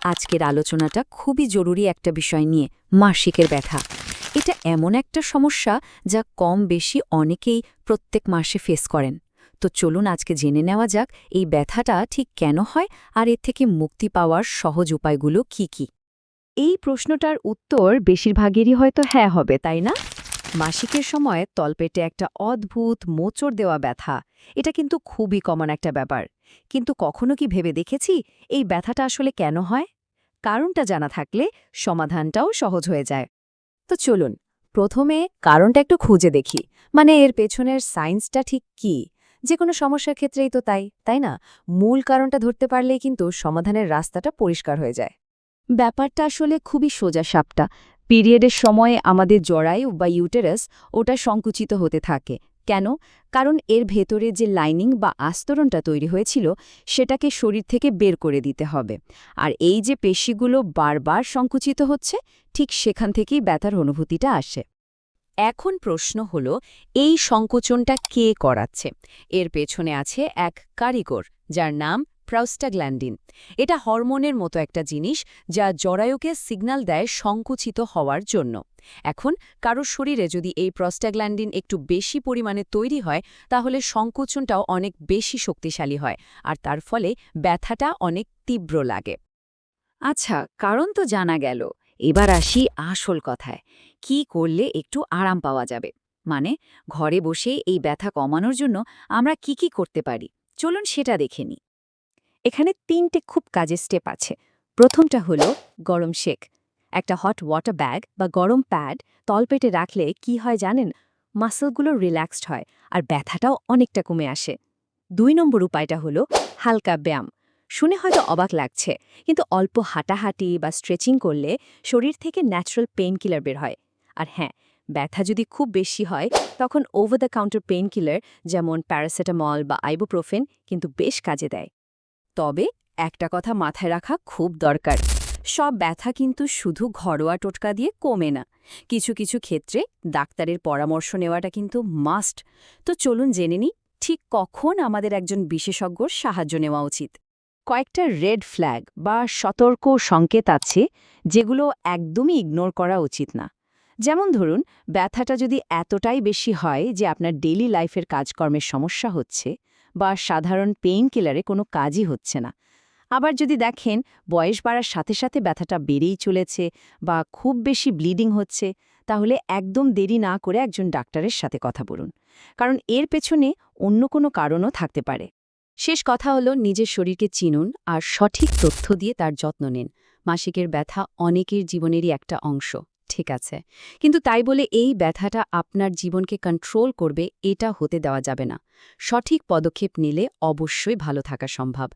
আজকের আলোচনাটা খুবই জরুরি একটা বিষয় নিয়ে, মাসিকের ব্যথা। এটা এমন একটা সমস্যা যা কম বেশি অনেকেই প্রত্যেক মাসে ফেস করেন। তো চলুন আজকে জেনে নেওয়া যাক এই ব্যথাটা ঠিক কেন হয় আর এর থেকে মুক্তি পাওয়ার সহজ উপায়গুলো কি কি। এই প্রশ্নটার উত্তর বেশিরভাগেরই হয়তো হ্যাঁ হবে, তাই না? মাসিকের সময় তলপেটে একটা অদ্ভুত মোচড় দেওয়া ব্যথা, এটা কিন্তু খুবই কমন একটা ব্যাপার। কিন্তু কখনো কি ভেবে দেখেছি এই ব্যথাটা আসলে কেন হয়? কারণটা জানা থাকলে সমাধানটাও সহজ হয়ে যায়। তো চলুন প্রথমে কারণটা একটু খুঁজে দেখি, মানে এর পেছনের সায়েন্সটা ঠিক কি। যে কোনো সমস্যার ক্ষেত্রেই তো তাই না? মূল কারণটা ধরতে পারলেই কিন্তু সমাধানের রাস্তাটা পরিষ্কার হয়ে যায়। ব্যাপারটা আসলে খুবই সোজা সাপটা। পিরিয়ডের সময়ে আমাদের জরায়ু বা ইউটেরাস ওটা সংকুচিত হতে থাকে। কেন? কারণ এর ভেতরে যে লাইনিং বা আস্তরণটা তৈরি হয়েছিল সেটাকে শরীর থেকে বের করে দিতে হবে। আর এই যে পেশিগুলো বারবার সংকুচিত হচ্ছে, ঠিক সেখান থেকেই ব্যথার অনুভূতিটা আসে। এখন প্রশ্ন হলো, এই সংকোচনটা কে করাচ্ছে? এর পেছনে আছে এক কারিগর, যার নাম প্রস্টাগ্ল্যান্ডিন। এটা হরমোনের মতো একটা জিনিস যা জরায়ুকে সিগন্যাল দেয় সংকুচিত হওয়ার জন্য। এখন কারোর শরীরে যদি এই প্রস্টাগ্ল্যান্ডিন একটু বেশি পরিমাণে তৈরি হয়, তাহলে সংকোচনটাও অনেক বেশি শক্তিশালী হয়, আর তার ফলে ব্যথাটা অনেক তীব্র লাগে। আচ্ছা, কারণ তো জানা গেল। এবার আসি আসল কথায়। কি করলে একটু আরাম পাওয়া যাবে? মানে ঘরে বসে এই ব্যথা কমানোর জন্য আমরা কি করতে পারি? চলুন সেটা দেখে নিই। এখানে ৩টে খুব কাজের স্টেপ আছে। প্রথমটা হলো গরম শেক। একটা হট ওয়াটার ব্যাগ বা গরম প্যাড তলপেটে রাখলে কি হয় জানেন? মাসলগুলো রিল্যাক্সড হয় আর ব্যথাটাও অনেকটা কমে আসে। ২ নম্বর উপায়টা হলো হালকা ব্যায়াম। শুনে হয়তো অবাক লাগছে, কিন্তু অল্প হাঁটাহাঁটি বা স্ট্রেচিং করলে শরীর থেকে ন্যাচারাল পেইন কিলার বের হয়। আর হ্যাঁ, ব্যথা যদি খুব বেশি হয়, তখন over the counter pain killer যেমন প্যারাসিটামল বা আইবুপ্রোফেন কিন্তু বেশ কাজে দেয়। তবে একটা কথা মাথায় রাখা খুব দরকার, সব ব্যথা কিন্তু শুধু ঘরোয়া টোটকা দিয়ে কমে না। কিছু কিছু ক্ষেত্রে ডাক্তারের পরামর্শ নেওয়াটা কিন্তু মাস্ট। তো চলুন জেনে নিই ঠিক কখন আমাদের একজন বিশেষজ্ঞর সাহায্য নেওয়া উচিত। কয়েকটা রেড ফ্ল্যাগ বা সতর্ক সংকেত আছে যেগুলো একদমই ইগনোর করা উচিত না। যেমন ধরুন, ব্যথাটা যদি এতটাই বেশি হয় যে আপনার ডেইলি লাইফের কাজকর্মের সমস্যা হচ্ছে, বা সাধারণ পেইন কিলারে কোনো কাজই হচ্ছে না। আবার যদি দেখেন বয়স বাড়ার সাথে সাথে ব্যথাটা বেড়েই চলেছে বা খুব বেশি ব্লিডিং হচ্ছে, তাহলে একদম দেরি না করে একজন ডাক্তারের সাথে কথা বলুন, কারণ এর পেছনে অন্য কোনো কারণও থাকতে পারে। শেষ কথা হলো, নিজের শরীরকে চিনুন আর সঠিক তথ্য দিয়ে তার যত্ন নিন। মাসিকের ব্যথা অনেকের জীবনেরই একটা অংশ, ঠিক আছে, কিন্তু তাই বলে এই ব্যথাটা আপনার জীবনকে কন্ট্রোল করবে এটা হতে দেওয়া যাবে না। সঠিক পদক্ষেপ নিলে অবশ্যই ভালো থাকা সম্ভব।